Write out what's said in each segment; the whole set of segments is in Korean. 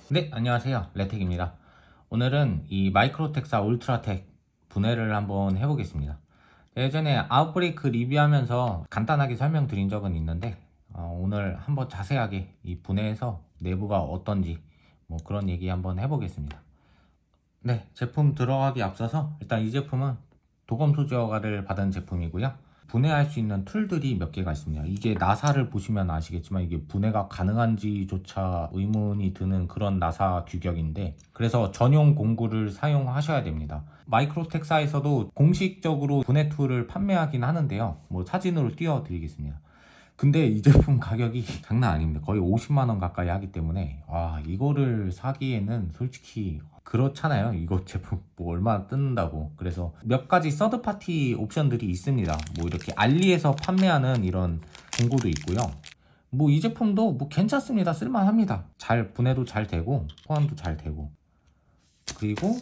네, 안녕하세요. 레텍입니다. 오늘은 이 마이크로텍사 울트라텍 분해를 한번 해보겠습니다. 예전에 아웃브레이크 리뷰하면서 간단하게 설명드린 적은 있는데 오늘 한번 자세하게 이 분해해서 내부가 어떤지 뭐 그런 얘기 한번 해보겠습니다. 네, 제품 들어가기 앞서서 일단 이 제품은 도검 소재 허가를 받은 제품이고요. 분해할 수 있는 툴들이 몇 개가 있습니다. 이게 나사를 보시면 아시겠지만 이게 분해가 가능한지조차 의문이 드는 그런 나사 규격인데, 그래서 전용 공구를 사용하셔야 됩니다. 마이크로텍사에서도 공식적으로 분해 툴을 판매하긴 하는데요. 뭐 사진으로 띄워드리겠습니다. 근데 이 제품 가격이 장난 아닙니다. 거의 50만원 가까이 하기 때문에 이거를 사기에는 솔직히 그렇잖아요. 이거 제품 뭐 얼마나 뜯는다고. 그래서 몇 가지 서드파티 옵션들이 있습니다. 뭐 이렇게 알리에서 판매하는 이런 공구도 있고요. 뭐 이 제품도 뭐 괜찮습니다. 쓸만합니다. 잘 분해도 잘 되고 호환도 잘 되고. 그리고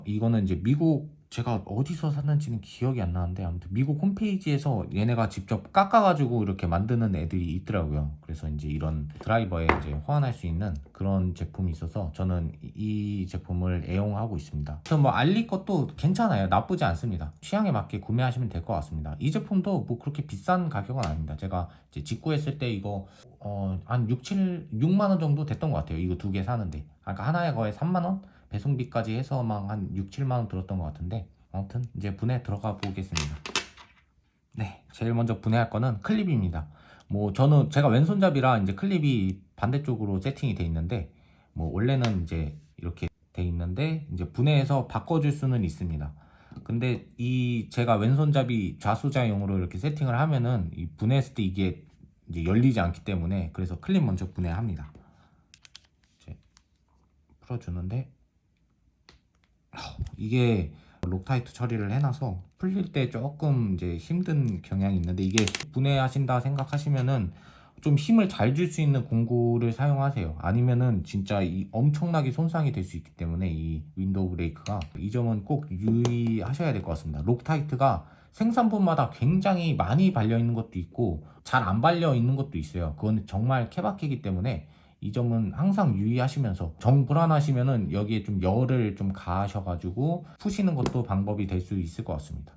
이거는 이제 미국, 제가 어디서 샀는지는 기억이 안 나는데 아무튼 미국 홈페이지에서 얘네가 직접 깎아가지고 이렇게 만드는 애들이 있더라고요. 그래서 이제 이런 드라이버에 이제 호환할 수 있는 그런 제품이 있어서 저는 이 제품을 애용하고 있습니다. 그래서 뭐 알리 것도 괜찮아요. 나쁘지 않습니다. 취향에 맞게 구매하시면 될 것 같습니다. 이 제품도 뭐 그렇게 비싼 가격은 아닙니다. 제가 이제 직구했을 때 이거 한 6만 원 정도 됐던 것 같아요. 이거 두 개 사는데. 그러니까 하나에 거의 3만 원? 배송비까지 해서 막 한 6, 7만 원 들었던 것 같은데, 아무튼 이제 분해 들어가 보겠습니다. 네, 제일 먼저 분해할 거는 클립입니다. 뭐 저는 제가 왼손잡이라 이제 클립이 반대쪽으로 세팅이 돼 있는데, 뭐 원래는 이제 이렇게 돼 있는데 이제 분해해서 바꿔줄 수는 있습니다. 근데 이 제가 왼손잡이 좌수자용으로 이렇게 세팅을 하면은 이 분해했을 때 이게 이제 열리지 않기 때문에, 그래서 클립 먼저 분해합니다. 이제 풀어주는데 이게 록타이트 처리를 해놔서 풀릴 때 조금 이제 힘든 경향이 있는데, 이게 분해하신다 생각하시면은 좀 힘을 잘 줄 수 있는 공구를 사용하세요. 아니면은 진짜 엄청나게 손상이 될 수 있기 때문에 이 윈도우 브레이크가, 이 점은 꼭 유의하셔야 될 것 같습니다. 록타이트가 생산분마다 굉장히 많이 발려 있는 것도 있고 잘 안 발려 있는 것도 있어요. 그건 정말 케바케이기 때문에 이 점은 항상 유의하시면서, 정 불안하시면은 여기에 좀 열을 좀 가하셔가지고 푸시는 것도 방법이 될 수 있을 것 같습니다.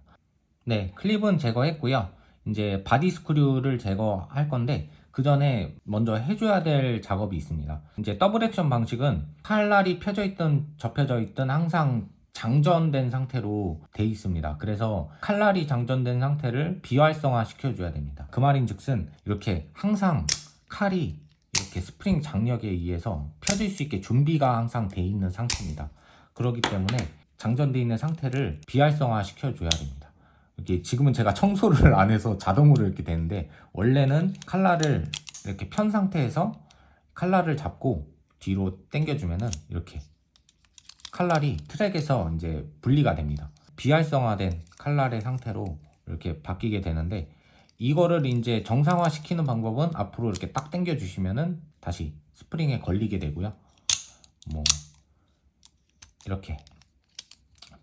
네, 클립은 제거했고요. 이제 바디 스크류를 제거할 건데, 그 전에 먼저 해줘야 될 작업이 있습니다. 이제 더블 액션 방식은 칼날이 펴져 있든 접혀져 있든 항상 장전된 상태로 돼 있습니다. 그래서 칼날이 장전된 상태를 비활성화 시켜줘야 됩니다. 그 말인즉슨 이렇게 항상 칼이 이렇게 스프링 장력에 의해서 펴질 수 있게 준비가 항상 돼 있는 상태입니다. 그렇기 때문에 장전돼 있는 상태를 비활성화 시켜줘야 됩니다. 이게 지금은 제가 청소를 안 해서 자동으로 이렇게 되는데, 원래는 칼날을 이렇게 편 상태에서 칼날을 잡고 뒤로 당겨주면은 이렇게 칼날이 트랙에서 이제 분리가 됩니다. 비활성화된 칼날의 상태로 이렇게 바뀌게 되는데, 이거를 이제 정상화 시키는 방법은 앞으로 이렇게 딱 당겨 주시면은 다시 스프링에 걸리게 되고요. 뭐 이렇게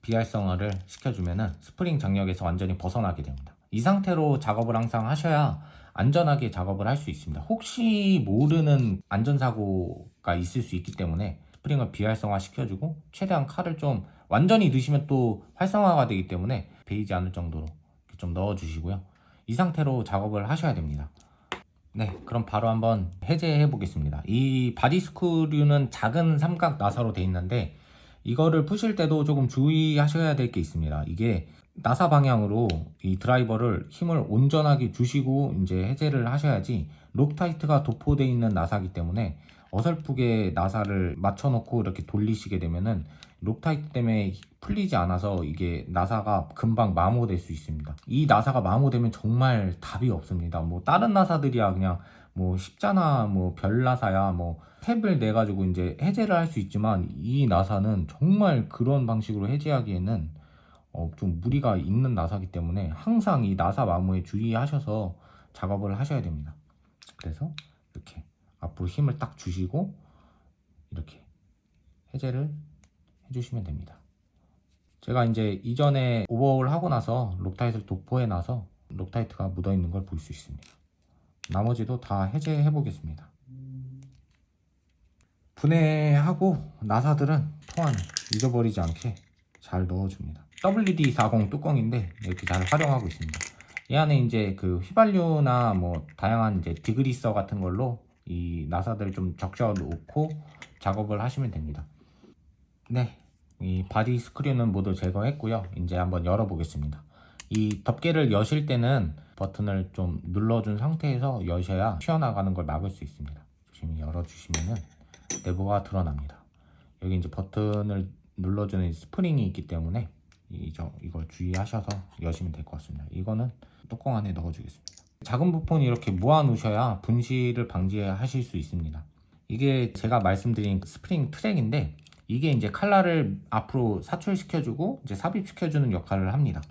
비활성화를 시켜주면은 스프링 장력에서 완전히 벗어나게 됩니다. 이 상태로 작업을 항상 하셔야 안전하게 작업을 할 수 있습니다. 혹시 모르는 안전사고가 있을 수 있기 때문에 스프링을 비활성화 시켜주고, 최대한 칼을 좀 완전히 넣으시면 또 활성화가 되기 때문에 베이지 않을 정도로 좀 넣어주시고요. 이 상태로 작업을 하셔야 됩니다. 네, 그럼 바로 한번 해제해 보겠습니다. 이 바디 스크류는 작은 삼각 나사로 되어 있는데, 이거를 푸실 때도 조금 주의하셔야 될 게 있습니다. 이게 나사 방향으로 이 드라이버를 힘을 온전하게 주시고 이제 해제를 하셔야지, 록타이트가 도포되어 있는 나사이기 때문에 어설프게 나사를 맞춰놓고 이렇게 돌리시게 되면은 록타이트 때문에 풀리지 않아서 이게 나사가 금방 마모될 수 있습니다. 이 나사가 마모되면 정말 답이 없습니다. 뭐 다른 나사들이야 그냥 뭐 십자나 뭐 별 나사야 뭐 탭을 내 가지고 이제 해제를 할 수 있지만, 이 나사는 정말 그런 방식으로 해제하기에는 좀 무리가 있는 나사이기 때문에 항상 이 나사 마모에 주의하셔서 작업을 하셔야 됩니다. 그래서 이렇게 앞으로 힘을 딱 주시고 이렇게 해제를 해주시면 됩니다. 제가 이제 이전에 오버홀 하고 나서 록타이트를 도포해 놔서 록타이트가 묻어 있는 걸 볼 수 있습니다. 나머지도 다 해제해 보겠습니다. 분해하고 나사들은 통 안에 잊어버리지 않게 잘 넣어줍니다. WD-40 뚜껑인데 이렇게 잘 활용하고 있습니다. 이 안에 이제 그 휘발유나 뭐 다양한 이제 디그리서 같은 걸로 이 나사들 좀 적셔 놓고 작업을 하시면 됩니다. 네, 이 바디 스크류는 모두 제거했고요. 이제 한번 열어 보겠습니다. 이 덮개를 여실 때는 버튼을 좀 눌러준 상태에서 여셔야 튀어나가는 걸 막을 수 있습니다. 조심히 열어주시면은 내부가 드러납니다. 여기 이제 버튼을 눌러주는 스프링이 있기 때문에 이걸 주의하셔서 여시면 될 것 같습니다. 이거는 뚜껑 안에 넣어주겠습니다. 작은 부분 이렇게 모아 놓으셔야 분실을 방지하실 수 있습니다. 이게 제가 말씀드린 스프링 트랙인데 이게 이제 칼날을 앞으로 사출시켜주고 이제 삽입시켜주는 역할을 합니다.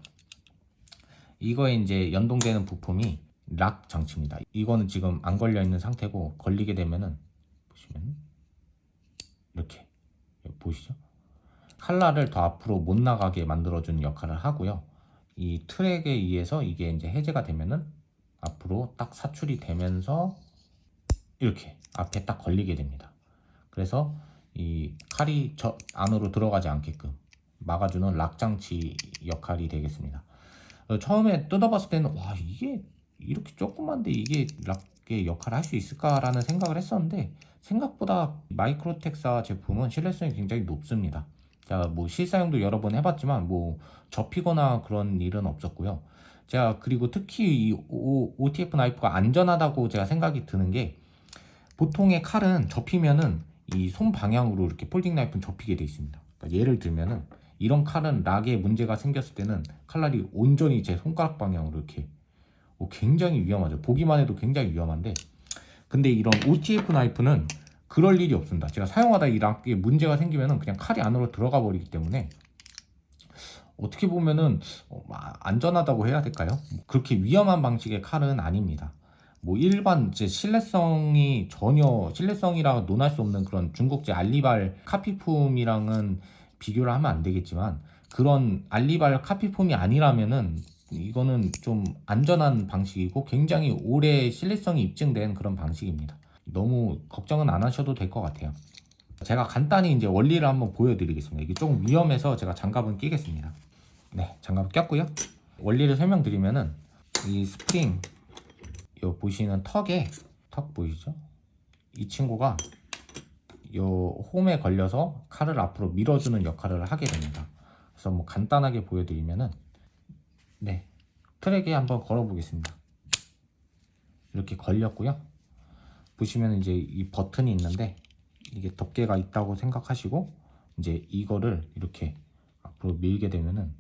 이거에 이제 연동되는 부품이 락 장치입니다. 이거는 지금 안 걸려 있는 상태고 걸리게 되면은 보시면 이렇게 보이시죠? 칼날을 더 앞으로 못 나가게 만들어주는 역할을 하고요. 이 트랙에 의해서 이게 이제 해제가 되면은 앞으로 딱 사출이 되면서 이렇게 앞에 딱 걸리게 됩니다. 그래서 이 칼이 저 안으로 들어가지 않게끔 막아주는 락 장치 역할이 되겠습니다. 처음에 뜯어봤을 때는 와 이게 이렇게 조그만데 이게 락의 역할을 할 수 있을까라는 생각을 했었는데 생각보다 마이크로텍사 제품은 신뢰성이 굉장히 높습니다. 제가 뭐 실사용도 여러 번 해봤지만 뭐 접히거나 그런 일은 없었고요. 제가 그리고 특히 이 OTF 나이프가 안전하다고 제가 생각이 드는 게 보통의 칼은 접히면은 이 손 방향으로 이렇게 폴딩 나이프는 접히게 돼 있습니다. 그러니까 예를 들면은 이런 칼은 락에 문제가 생겼을 때는 칼날이 온전히 제 손가락 방향으로 이렇게 굉장히 위험하죠. 보기만 해도 굉장히 위험한데 근데 이런 OTF 나이프는 그럴 일이 없습니다. 제가 사용하다 이 락에 문제가 생기면은 그냥 칼이 안으로 들어가 버리기 때문에 어떻게 보면은 안전하다고 해야 될까요? 그렇게 위험한 방식의 칼은 아닙니다. 뭐 일반 이제 신뢰성이 전혀 신뢰성이라 논할 수 없는 그런 중국제 알리발 카피품이랑은 비교를 하면 안 되겠지만 그런 알리발 카피품이 아니라면은 이거는 좀 안전한 방식이고 굉장히 오래 신뢰성이 입증된 그런 방식입니다. 너무 걱정은 안 하셔도 될 것 같아요. 제가 간단히 이제 원리를 한번 보여드리겠습니다. 이게 조금 위험해서 제가 장갑은 끼겠습니다. 네, 장갑을 꼈고요. 원리를 설명드리면은 이 스프링 요 보시는 턱 보이시죠? 이 친구가 요 홈에 걸려서 칼을 앞으로 밀어주는 역할을 하게 됩니다. 그래서 뭐 간단하게 보여드리면은 네, 트랙에 한번 걸어 보겠습니다. 이렇게 걸렸고요. 보시면 이제 이 버튼이 있는데 이게 덮개가 있다고 생각하시고 이제 이거를 이렇게 앞으로 밀게 되면은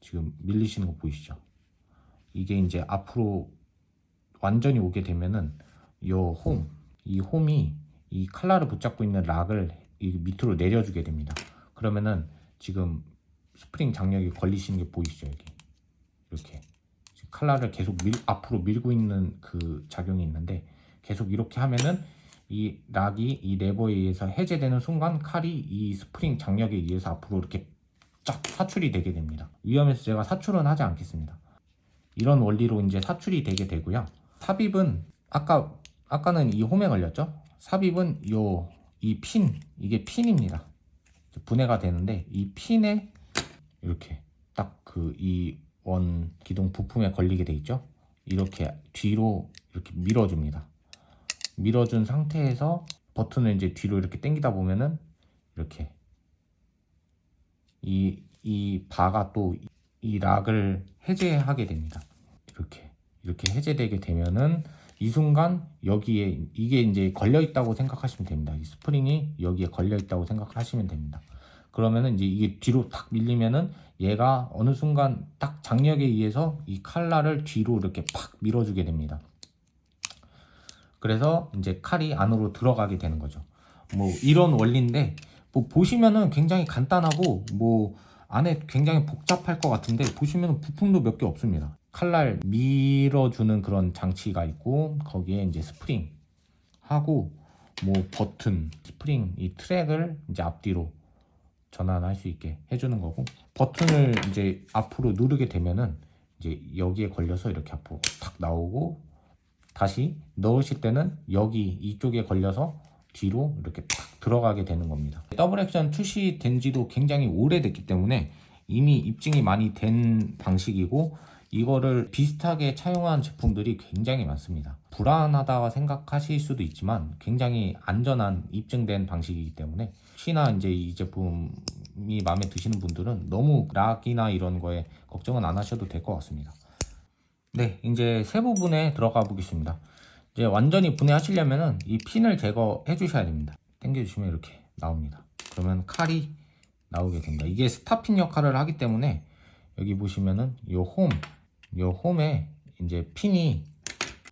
지금 밀리시는 거 보이시죠? 이게 이제 앞으로 완전히 오게 되면은 이 홈이 이 칼날을 붙잡고 있는 락을 이 밑으로 내려주게 됩니다. 그러면은 지금 스프링 장력이 걸리시는 게 보이시죠? 여기 이렇게 칼날을 계속 앞으로 밀고 있는 그 작용이 있는데 계속 이렇게 하면은 이 락이 이 레버에 의해서 해제되는 순간 칼이 이 스프링 장력에 의해서 앞으로 이렇게 쫙 사출이 되게 됩니다. 위험해서 제가 사출은 하지 않겠습니다. 이런 원리로 이제 사출이 되게 되고요. 삽입은 아까는 이 홈에 걸렸죠? 삽입은 이게 핀입니다. 분해가 되는데 이 핀에 이렇게 딱 그 이 원 기둥 부품에 걸리게 돼 있죠? 이렇게 뒤로 이렇게 밀어줍니다. 밀어준 상태에서 버튼을 이제 뒤로 이렇게 당기다 보면은 이렇게 이 바가 또 이 락을 해제하게 됩니다. 이렇게 해제되게 되면은 이 순간 여기에 이게 이제 걸려 있다고 생각하시면 됩니다. 이 스프링이 여기에 걸려 있다고 생각하시면 됩니다. 그러면은 이제 이게 뒤로 탁 밀리면은 얘가 어느 순간 딱 장력에 의해서 이 칼날을 뒤로 이렇게 팍 밀어주게 됩니다. 그래서 이제 칼이 안으로 들어가게 되는 거죠. 뭐 이런 원리인데 뭐 보시면은 굉장히 간단하고 뭐 안에 굉장히 복잡할 것 같은데 보시면은 부품도 몇 개 없습니다. 칼날 밀어주는 그런 장치가 있고 거기에 이제 스프링 하고 뭐 버튼, 스프링 이 트랙을 이제 앞뒤로 전환할 수 있게 해주는 거고 버튼을 이제 앞으로 누르게 되면은 이제 여기에 걸려서 이렇게 앞으로 탁 나오고 다시 넣으실 때는 여기 이쪽에 걸려서 뒤로 이렇게 탁 들어가게 되는 겁니다. 더블 액션 출시된 지도 굉장히 오래됐기 때문에 이미 입증이 많이 된 방식이고, 이거를 비슷하게 차용한 제품들이 굉장히 많습니다. 불안하다고 생각하실 수도 있지만 굉장히 안전한 입증된 방식이기 때문에 혹시나 이제 이 제품이 마음에 드시는 분들은 너무 락이나 이런 거에 걱정은 안 하셔도 될 것 같습니다. 네, 이제 세 부분에 들어가 보겠습니다. 이제 완전히 분해하시려면은 이 핀을 제거해 주셔야 됩니다. 당겨 주시면 이렇게 나옵니다. 그러면 칼이 나오게 됩니다. 이게 스타핀 역할을 하기 때문에 여기 보시면은 요 홈에 이제 핀이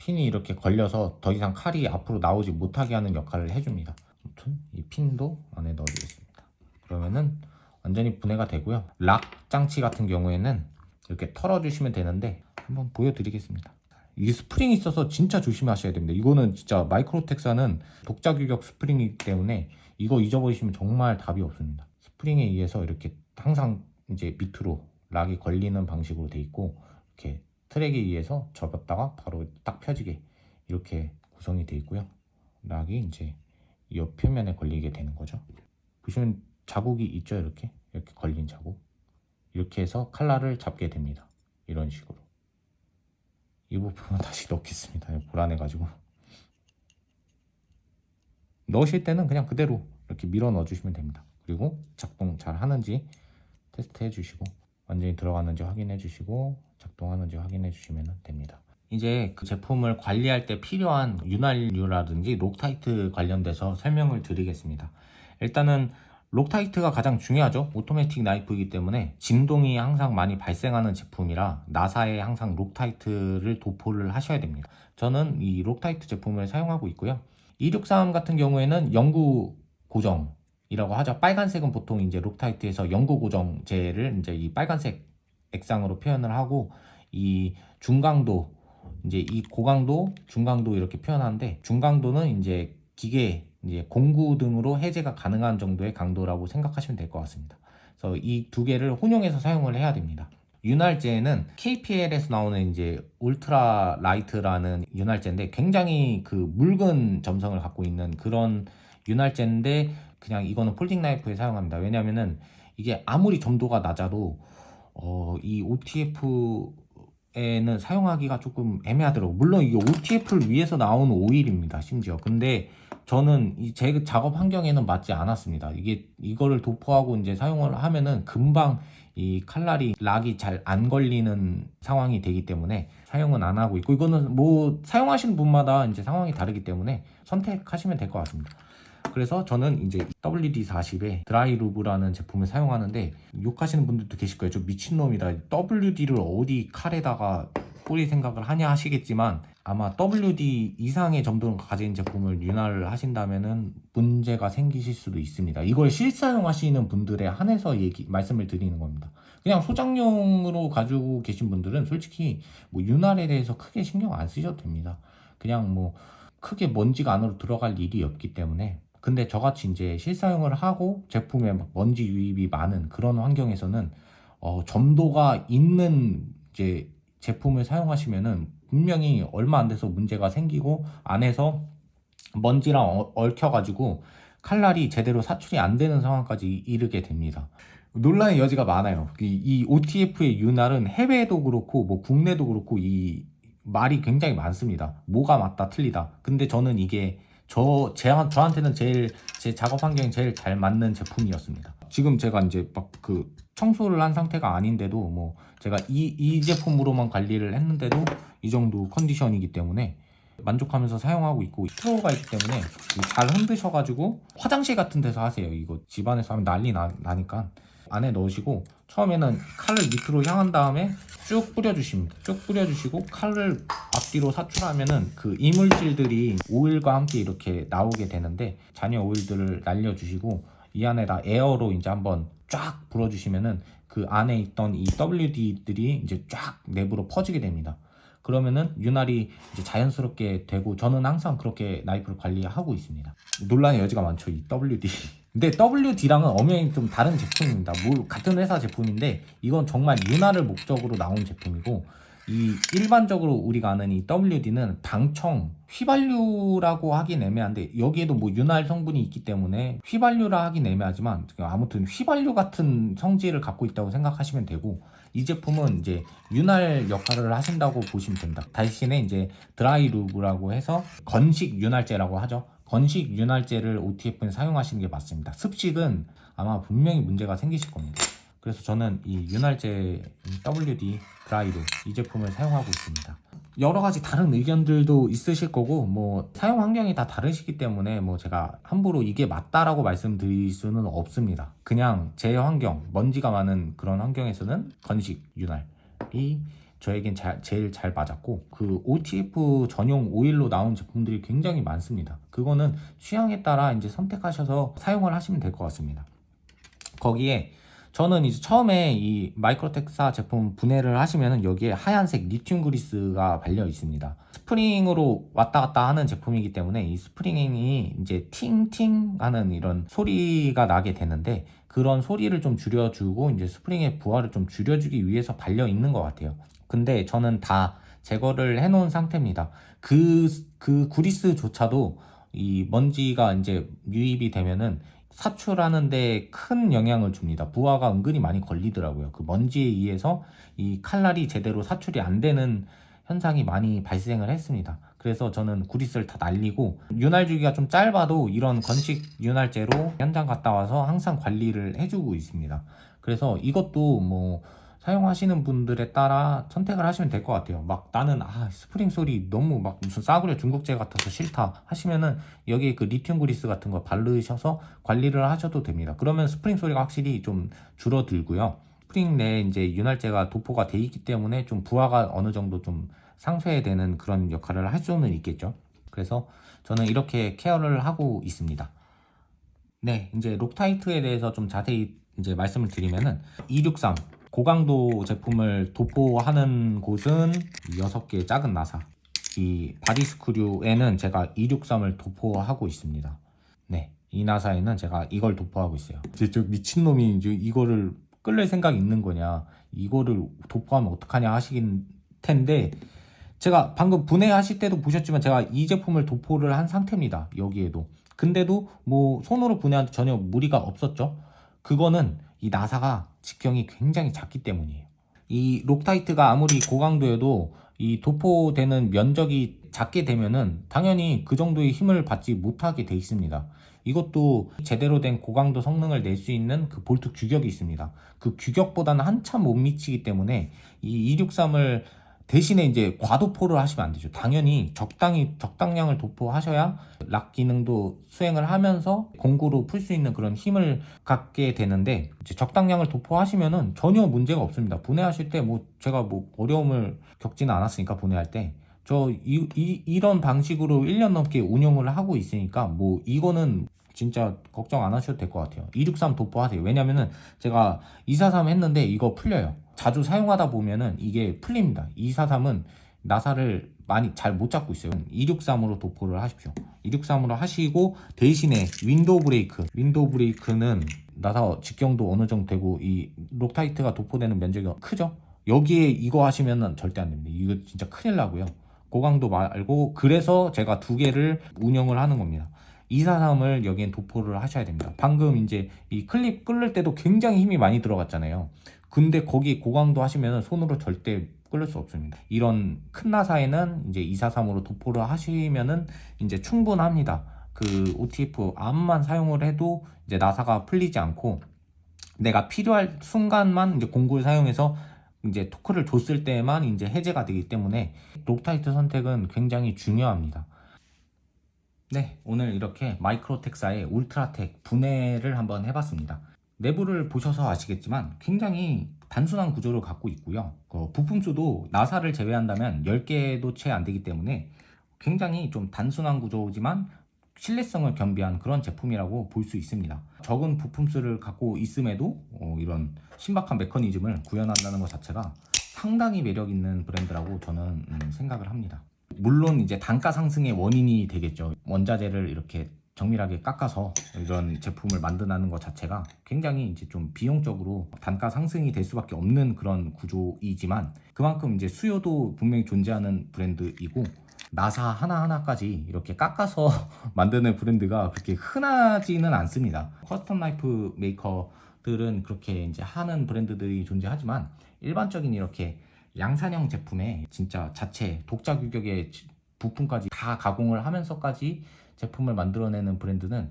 이렇게 걸려서 더 이상 칼이 앞으로 나오지 못하게 하는 역할을 해줍니다. 아무튼 이 핀도 안에 넣어주겠습니다. 그러면은 완전히 분해가 되고요. 락 장치 같은 경우에는 이렇게 털어주시면 되는데 한번 보여드리겠습니다. 이 스프링이 있어서 진짜 조심하셔야 됩니다. 이거는 진짜 마이크로텍사는 독자 규격 스프링이기 때문에 이거 잊어버리시면 정말 답이 없습니다. 스프링에 의해서 이렇게 항상 이제 밑으로 락이 걸리는 방식으로 돼 있고, 이렇게 트랙에 의해서 접었다가 바로 딱 펴지게 이렇게 구성이 되어 있고요. 락이 이제 옆 표면에 걸리게 되는 거죠. 보시면 자국이 있죠. 이렇게 걸린 자국. 이렇게 해서 칼날을 잡게 됩니다. 이런 식으로. 이 부분은 다시 넣겠습니다. 불안해가지고. 넣으실 때는 그냥 그대로 이렇게 밀어 넣어주시면 됩니다. 그리고 작동 잘 하는지 테스트 해주시고, 완전히 들어갔는지 확인해 주시고, 작동하는지 확인해 주시면 됩니다. 이제 그 제품을 관리할 때 필요한 윤활유라든지 록타이트 관련돼서 설명을 드리겠습니다. 일단은 록타이트가 가장 중요하죠. 오토매틱 나이프이기 때문에 진동이 항상 많이 발생하는 제품이라 나사에 항상 록타이트를 도포를 하셔야 됩니다. 저는 이 록타이트 제품을 사용하고 있고요. 263 같은 경우에는 영구 고정이라고 하죠. 빨간색은 보통 이제 록타이트에서 영구 고정제를 이제 이 빨간색 액상으로 표현을 하고, 이 중강도, 이제 이 고강도, 중강도 이렇게 표현하는데, 중강도는 이제 기계, 이제 공구 등으로 해제가 가능한 정도의 강도라고 생각하시면 될 것 같습니다. 그래서 이 두 개를 혼용해서 사용을 해야 됩니다. 윤활제는 KPL에서 나오는 이제 울트라 라이트라는 윤활제인데, 굉장히 그 묽은 점성을 갖고 있는 그런 윤활제인데, 그냥 이거는 폴딩 나이프에 사용합니다. 왜냐면은 이게 아무리 점도가 낮아도 이 OTF에는 사용하기가 조금 애매하더라고요. 물론 이게 OTF를 위해서 나오는 오일입니다, 심지어. 근데 저는 제 작업 환경에는 맞지 않았습니다. 이거를 도포하고 이제 사용을 하면은 금방 이 칼날이 락이 잘 안 걸리는 상황이 되기 때문에 사용은 안 하고 있고, 이거는 뭐 사용하시는 분마다 이제 상황이 다르기 때문에 선택하시면 될 것 같습니다. 그래서 저는 이제 WD-40에 드라이루브라는 제품을 사용하는데, 욕하시는 분들도 계실 거예요. 저 미친놈이다, WD를 어디 칼에다가 뿌릴 생각을 하냐 하시겠지만, 아마 WD 이상의 점도를 가진 제품을 윤활을 하신다면은 문제가 생기실 수도 있습니다. 이걸 실사용하시는 분들에 한해서 말씀을 드리는 겁니다. 그냥 소장용으로 가지고 계신 분들은 솔직히 뭐 윤활에 대해서 크게 신경 안 쓰셔도 됩니다. 그냥 뭐 크게 먼지가 안으로 들어갈 일이 없기 때문에. 근데 저같이 이제 실사용을 하고 제품에 먼지 유입이 많은 그런 환경에서는 점도가 있는 이제 제품을 사용하시면은 분명히 얼마 안 돼서 문제가 생기고, 안에서 먼지랑 얽혀가지고 칼날이 제대로 사출이 안 되는 상황까지 이르게 됩니다. 논란의 여지가 많아요. 이 OTF의 윤활은 해외도 그렇고 뭐 국내도 그렇고 이 말이 굉장히 많습니다. 뭐가 맞다 틀리다. 근데 저는 이게 저한테는 제 작업 환경이 제일 잘 맞는 제품이었습니다. 지금 제가 이제 막 그 청소를 한 상태가 아닌데도 뭐 제가 이 제품으로만 관리를 했는데도 이 정도 컨디션이기 때문에 만족하면서 사용하고 있고, 스트로우가 있기 때문에 잘 흔드셔가지고 화장실 같은 데서 하세요. 이거 집안에서 하면 난리 나니까 안에 넣으시고, 처음에는 칼을 밑으로 향한 다음에 쭉 뿌려주십니다. 쭉 뿌려주시고 칼을 앞뒤로 사출하면은 그 이물질들이 오일과 함께 이렇게 나오게 되는데, 잔여 오일들을 날려주시고 이 안에다 에어로 이제 한번 쫙 불어주시면은 그 안에 있던 이 WD들이 이제 쫙 내부로 퍼지게 됩니다. 그러면은 윤활이 이제 자연스럽게 되고, 저는 항상 그렇게 나이프를 관리하고 있습니다. 논란의 여지가 많죠, 이 WD. 근데 WD랑은 엄연히 좀 다른 제품입니다. 같은 회사 제품인데 이건 정말 윤활을 목적으로 나온 제품이고, 이 일반적으로 우리가 아는 이 WD는 방청, 휘발유라고 하긴 애매한데 여기에도 뭐 윤활 성분이 있기 때문에 휘발유라 하긴 애매하지만 아무튼 휘발유 같은 성질을 갖고 있다고 생각하시면 되고, 이 제품은 이제 윤활 역할을 하신다고 보시면 됩니다. 대신에 이제 드라이루브라고 해서 건식 윤활제라고 하죠. 건식 윤활제를 OTF는 사용하시는 게 맞습니다. 습식은 아마 분명히 문제가 생기실 겁니다. 그래서 저는 이 윤활제 WD 드라이루 이 제품을 사용하고 있습니다. 여러 가지 다른 의견들도 있으실 거고 뭐 사용 환경이 다 다르시기 때문에 뭐 제가 함부로 이게 맞다라고 말씀드릴 수는 없습니다. 그냥 제 환경, 먼지가 많은 그런 환경에서는 건식 윤활이 저에겐 제일 잘 맞았고, 그 OTF 전용 오일로 나온 제품들이 굉장히 많습니다. 그거는 취향에 따라 이제 선택하셔서 사용을 하시면 될 것 같습니다. 거기에 저는 이제 처음에 이 마이크로텍사 제품 분해를 하시면은 여기에 하얀색 리튬 그리스가 발려 있습니다. 스프링으로 왔다 갔다 하는 제품이기 때문에 이 스프링이 이제 팅팅 하는 이런 소리가 나게 되는데, 그런 소리를 좀 줄여주고 이제 스프링의 부하를 좀 줄여주기 위해서 발려 있는 것 같아요. 근데 저는 다 제거를 해 놓은 상태입니다. 그 그리스조차도 이 먼지가 이제 유입이 되면은 사출하는데 큰 영향을 줍니다. 부하가 은근히 많이 걸리더라고요. 그 먼지에 의해서 이 칼날이 제대로 사출이 안 되는 현상이 많이 발생을 했습니다. 그래서 저는 구리스를 다 날리고, 윤활 주기가 좀 짧아도 이런 건식 윤활제로 현장 갔다 와서 항상 관리를 해주고 있습니다. 그래서 이것도 뭐 사용하시는 분들에 따라 선택을 하시면 될 것 같아요. 막 나는 스프링 소리 너무 막 무슨 싸구려 중국제 같아서 싫다 하시면은 여기에 그 리튬 그리스 같은 거 바르셔서 관리를 하셔도 됩니다. 그러면 스프링 소리가 확실히 좀 줄어들고요. 스프링 내에 이제 윤활제가 도포가 돼 있기 때문에 좀 부하가 어느 정도 좀 상쇄되는 그런 역할을 할 수는 있겠죠. 그래서 저는 이렇게 케어를 하고 있습니다. 네, 이제 록타이트에 대해서 좀 자세히 이제 말씀을 드리면은 263 고강도 제품을 도포하는 곳은 6개의 작은 나사, 이 바디 스크류에는 제가 263을 도포하고 있습니다. 네, 이 나사에는 제가 이걸 도포하고 있어요. 저 미친놈이 이제 이거를 끌릴 생각이 있는 거냐, 이거를 도포하면 어떡하냐 하시긴 텐데, 제가 방금 분해하실 때도 보셨지만 제가 이 제품을 도포를 한 상태입니다. 여기에도. 근데도 뭐 손으로 분해하는데 전혀 무리가 없었죠. 그거는 이 나사가 직경이 굉장히 작기 때문이에요. 이 록타이트가 아무리 고강도여도 이 도포되는 면적이 작게 되면은 당연히 그 정도의 힘을 받지 못하게 돼 있습니다. 이것도 제대로 된 고강도 성능을 낼 수 있는 그 볼트 규격이 있습니다. 그 규격보다는 한참 못 미치기 때문에 이 263을 대신에 이제 과도포를 하시면 안 되죠. 당연히 적당량을 도포하셔야 락 기능도 수행을 하면서 공구로 풀 수 있는 그런 힘을 갖게 되는데, 이제 적당량을 도포하시면은 전혀 문제가 없습니다. 분해하실 때 뭐 제가 뭐 어려움을 겪지는 않았으니까, 분해할 때 이런 방식으로 1년 넘게 운영을 하고 있으니까 뭐 이거는 진짜 걱정 안 하셔도 될 것 같아요. 263 도포하세요. 왜냐면은 제가 243 했는데 이거 풀려요. 자주 사용하다 보면은 이게 풀립니다. 243은 나사를 많이 잘 못 잡고 있어요. 263으로 도포를 하십시오. 263으로 하시고, 대신에 윈도우 브레이크는 나사 직경도 어느 정도 되고 이 록타이트가 도포되는 면적이 크죠. 여기에 이거 하시면은 절대 안 됩니다. 이거 진짜 큰일 나고요. 고강도 말고, 그래서 제가 두 개를 운영을 하는 겁니다. 243을 여기엔 도포를 하셔야 됩니다. 방금 이제 이 클립 끌릴 때도 굉장히 힘이 많이 들어갔잖아요. 근데 거기 고강도 하시면 손으로 절대 끌릴 수 없습니다. 이런 큰 나사에는 이제 243으로 도포를 하시면은 이제 충분합니다. 그 OTF 암만 사용을 해도 이제 나사가 풀리지 않고, 내가 필요할 순간만 이제 공구를 사용해서 이제 토크를 줬을 때만 이제 해제가 되기 때문에 록타이트 선택은 굉장히 중요합니다. 네, 오늘 이렇게 마이크로텍사의 울트라텍 분해를 한번 해봤습니다. 내부를 보셔서 아시겠지만 굉장히 단순한 구조를 갖고 있고요. 부품수도 나사를 제외한다면 10개도 채 안 되기 때문에 굉장히 좀 단순한 구조지만 신뢰성을 겸비한 그런 제품이라고 볼 수 있습니다. 적은 부품수를 갖고 있음에도 이런 신박한 메커니즘을 구현한다는 것 자체가 상당히 매력 있는 브랜드라고 저는 생각을 합니다. 물론 이제 단가 상승의 원인이 되겠죠. 원자재를 이렇게 정밀하게 깎아서 이런 제품을 만드는 것 자체가 굉장히 이제 좀 비용적으로 단가 상승이 될 수밖에 없는 그런 구조이지만, 그만큼 이제 수요도 분명히 존재하는 브랜드이고, 나사 하나하나까지 이렇게 깎아서 만드는 브랜드가 그렇게 흔하지는 않습니다. 커스텀 나이프 메이커들은 그렇게 이제 하는 브랜드들이 존재하지만, 일반적인 이렇게 양산형 제품에 진짜 자체 독자 규격의 부품까지 다 가공을 하면서까지 제품을 만들어내는 브랜드는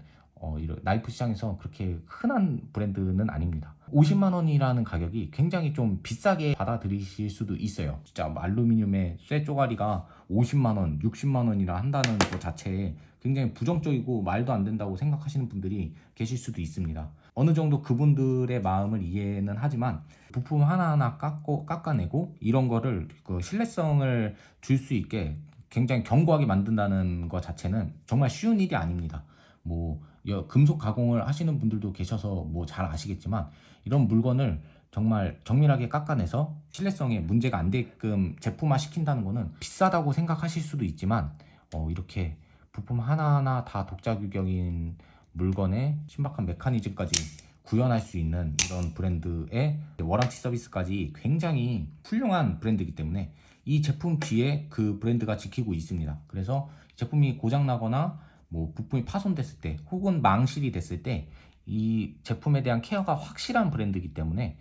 이런 나이프 시장에서 그렇게 흔한 브랜드는 아닙니다. 50만 원이라는 가격이 굉장히 좀 비싸게 받아들이실 수도 있어요. 진짜 알루미늄의 쇠 쪼가리가 50만 원, 60만 원이라 한다는 것 자체에 굉장히 부정적이고 말도 안 된다고 생각하시는 분들이 계실 수도 있습니다. 어느 정도 그분들의 마음을 이해는 하지만, 부품 하나하나 깎아내고 이런 거를 그 신뢰성을 줄 수 있게 굉장히 견고하게 만든다는 것 자체는 정말 쉬운 일이 아닙니다. 뭐 금속 가공을 하시는 분들도 계셔서 뭐 잘 아시겠지만, 이런 물건을 정말 정밀하게 깎아내서 신뢰성에 문제가 안 되게끔 제품화 시킨다는 거는 비싸다고 생각하실 수도 있지만, 이렇게 부품 하나하나 다 독자 규격인 물건에 신박한 메커니즘까지 구현할 수 있는 이런 브랜드의 워런티 서비스까지 굉장히 훌륭한 브랜드이기 때문에 이 제품 뒤에 그 브랜드가 지키고 있습니다. 그래서 제품이 고장나거나 뭐 부품이 파손됐을 때, 혹은 망실이 됐을 때 이 제품에 대한 케어가 확실한 브랜드이기 때문에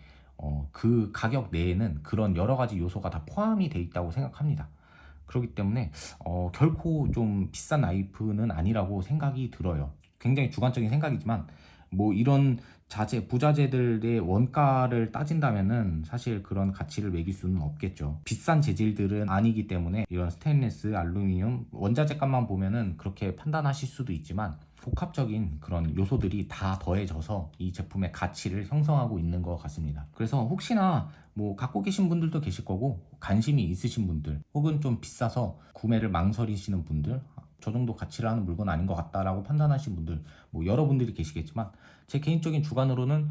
그 가격 내에는 그런 여러 가지 요소가 다 포함이 되어 있다고 생각합니다. 그렇기 때문에 결코 좀 비싼 나이프는 아니라고 생각이 들어요. 굉장히 주관적인 생각이지만, 뭐 이런 부자재들의 원가를 따진다면은 사실 그런 가치를 매길 수는 없겠죠. 비싼 재질들은 아니기 때문에 이런 스테인리스, 알루미늄, 원자재 값만 보면은 그렇게 판단하실 수도 있지만, 복합적인 그런 요소들이 다 더해져서 이 제품의 가치를 형성하고 있는 것 같습니다. 그래서 혹시나 뭐 갖고 계신 분들도 계실 거고, 관심이 있으신 분들, 혹은 좀 비싸서 구매를 망설이시는 분들, 저 정도 가치를 하는 물건 아닌 것 같다라고 판단하신 분들, 뭐 여러분들이 계시겠지만, 제 개인적인 주관으로는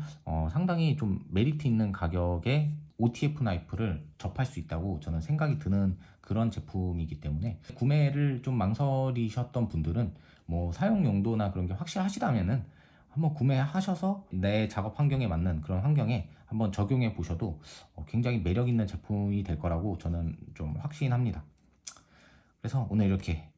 상당히 좀 메리트 있는 가격에 OTF 나이프를 접할 수 있다고 저는 생각이 드는 그런 제품이기 때문에, 구매를 좀 망설이셨던 분들은 뭐 사용 용도나 그런 게 확실하시다면은 한번 구매하셔서 내 작업 환경에 맞는 그런 환경에 한번 적용해 보셔도 굉장히 매력 있는 제품이 될 거라고 저는 좀 확신합니다. 그래서 오늘 이렇게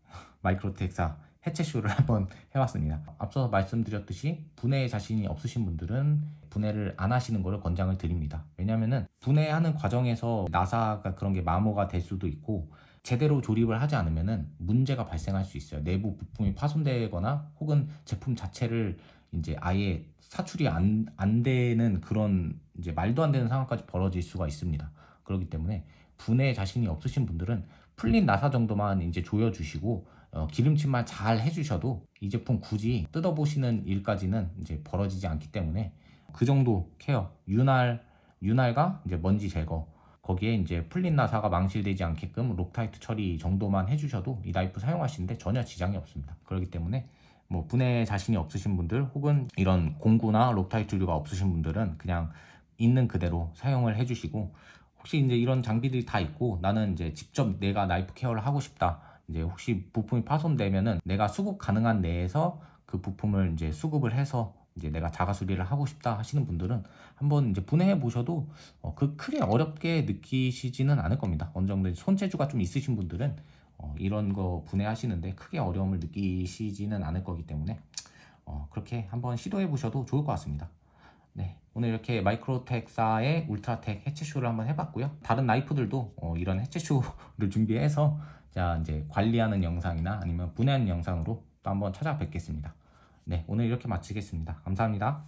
마이크로텍사 해체쇼를 한번 해봤습니다. 앞서 말씀드렸듯이 분해에 자신이 없으신 분들은 분해를 안 하시는 것을 권장을 드립니다. 왜냐면은 분해하는 과정에서 나사가 그런 게 마모가 될 수도 있고, 제대로 조립을 하지 않으면은 문제가 발생할 수 있어요. 내부 부품이 파손되거나, 혹은 제품 자체를 이제 아예 사출이 안 되는 그런 이제 말도 안 되는 상황까지 벌어질 수가 있습니다. 그렇기 때문에 분해에 자신이 없으신 분들은 풀린 나사 정도만 이제 조여주시고, 기름칠만 잘 해주셔도 이 제품 굳이 뜯어보시는 일까지는 이제 벌어지지 않기 때문에, 그 정도 케어, 윤활과 이제 먼지 제거, 거기에 이제 풀린 나사가 망실되지 않게끔 록타이트 처리 정도만 해주셔도 이 나이프 사용하시는데 전혀 지장이 없습니다. 그렇기 때문에 뭐 분해 자신이 없으신 분들, 혹은 이런 공구나 록타이트류가 없으신 분들은 그냥 있는 그대로 사용을 해주시고, 혹시 이제 이런 장비들이 다 있고 나는 이제 직접 내가 나이프 케어를 하고 싶다, 이제 혹시 부품이 파손되면은 내가 수급 가능한 내에서 그 부품을 이제 수급을 해서 이제 내가 자가 수리를 하고 싶다 하시는 분들은 한번 이제 분해해 보셔도 그 크게 어렵게 느끼시지는 않을 겁니다. 어느 정도 손재주가 좀 있으신 분들은 이런 거 분해하시는데 크게 어려움을 느끼시지는 않을 거기 때문에 그렇게 한번 시도해 보셔도 좋을 것 같습니다. 네, 오늘 이렇게 마이크로텍사의 울트라텍 해체쇼를 한번 해봤고요. 다른 나이프들도 이런 해체쇼를 준비해서 자 이제 관리하는 영상이나 아니면 분해하는 영상으로 또 한번 찾아뵙겠습니다. 네, 오늘 이렇게 마치겠습니다. 감사합니다.